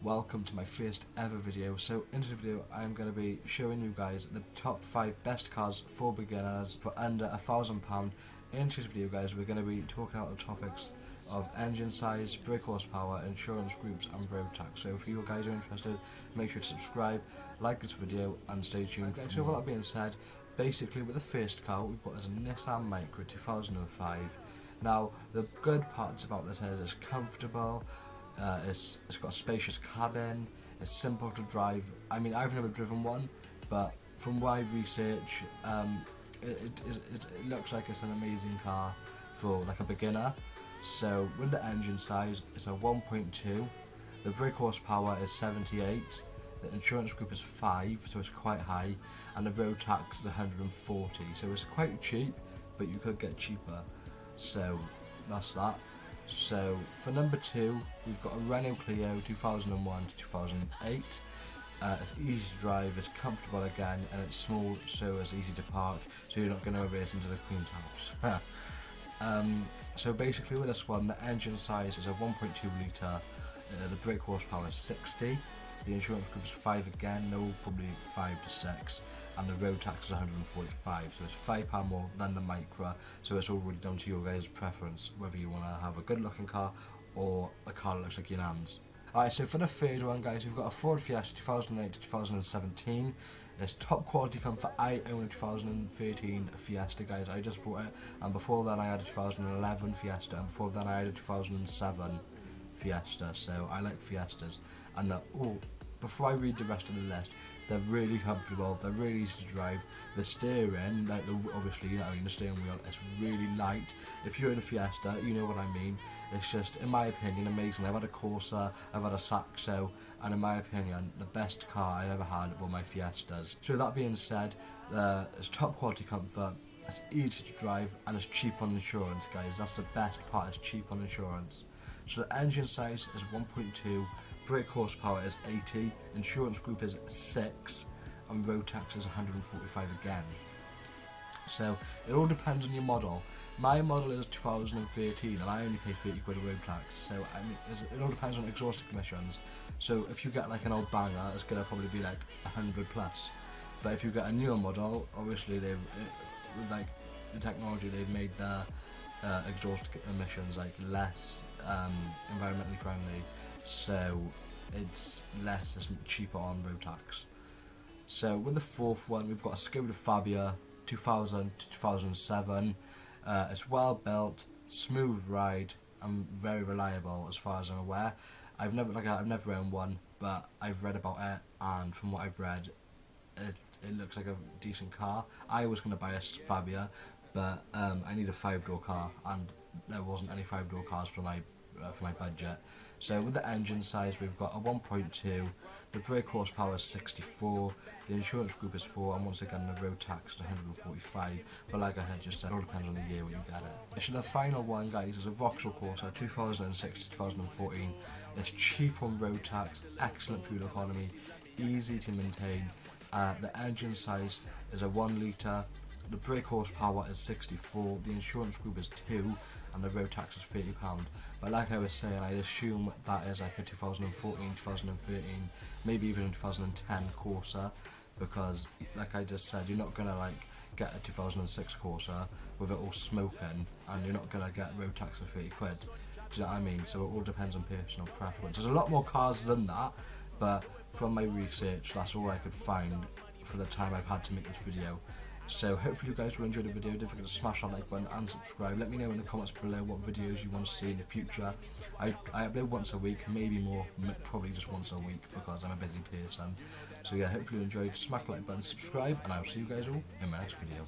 welcome to my first ever video. So in this video I'm going to be showing you guys the top 5 best cars for beginners for under £1,000. In this video guys, we're going to be talking about the topics of engine size, brake horsepower, insurance groups and road tax. So if you guys are interested, make sure to subscribe, like this video and stay tuned. Okay, so with that being said, basically with the first car we've got is a Nissan Micra 2005. Now the good parts about this is it's comfortable. It's got a spacious cabin, it's simple to drive. I mean, I've never driven one, but from my research, it looks like it's an amazing car for like a beginner. So with the engine size, it's a 1.2, the brake horsepower is 78, the insurance group is 5, so it's quite high, and the road tax is 140, so it's quite cheap, but you could get cheaper. So that's that. So for number 2, we've got a Renault Clio 2001 to 2008. It's easy to drive, it's comfortable again, and it's small, so it's easy to park, so you're not going to race into the Queen's house. So basically with this one, the engine size is a 1.2 litre, the brake horsepower is 60, the insurance group is 5 again, no, probably 5 to 6, and the road tax is 145, so it's £5 more than the Micra, so it's all really down to your guys' preference, whether you want to have a good looking car or a car that looks like your nan's. Alright, so for the third one guys, we've got a Ford Fiesta 2008 to 2017. It's top quality comfort. I own a 2013 Fiesta guys, I just bought it, and before then I had a 2011 Fiesta, and before then I had a 2007 Fiesta, so I like Fiestas. And before I read the rest of the list, they're really comfortable, they're really easy to drive. The steering, like obviously, you know what I mean, the steering wheel is really light. If you're in a Fiesta, you know what I mean. It's just, in my opinion, amazing. I've had a Corsa, I've had a Saxo, and in my opinion, the best car I ever had were my Fiestas. So that being said, it's top quality comfort, it's easy to drive, and it's cheap on insurance, guys. That's the best part, it's cheap on insurance. So the engine size is 1.2, brake horsepower is 80, insurance group is 6, and road tax is 145 again. So it all depends on your model. My model is 2013 and I only pay 30 quid a road tax, so I mean, it all depends on exhaust emissions. So if you get like an old banger, it's going to probably be like 100 plus. But if you get a newer model, obviously with like the technology, they've made their exhaust emissions like less environmentally friendly, so it's cheaper on road tax. So with the fourth one, we've got a Skoda Fabia 2000 to 2007. It's well built, smooth ride, and very reliable as far as I'm aware. I've never owned one, but I've read about it, and from what I've read, it looks like a decent car. I was going to buy a Fabia, but I need a 5-door car, and there wasn't any 5-door cars for my budget. So with the engine size, we've got a 1.2, the brake horsepower is 64, the insurance group is 4, and once again the road tax is 145. But like I had just said, it all depends on the year when you get it. So the final one guys is a Vauxhall Quarter 2006 to 2014. It's cheap on road tax, excellent fuel economy, easy to maintain. The engine size is a 1 litre, the brake horsepower is 64, the insurance group is 2, and the road tax is £30. But like I was saying, I assume that is like a 2014, 2013, maybe even a 2010 Corsa, because like I just said, you're not going to like get a 2006 Corsa with it all smoking, and you're not going to get road tax of 30 quid. Do you know what I mean? So it all depends on personal preference. There's a lot more cars than that, but from my research, that's all I could find for the time I've had to make this video. So hopefully you guys will enjoy the video. Don't forget to smash that like button and subscribe. Let me know in the comments below what videos you want to see in the future. I upload once a week, maybe more, probably just once a week because I'm a busy person. So yeah, hopefully you enjoyed. Smash the like button, subscribe, and I'll see you guys all in my next video.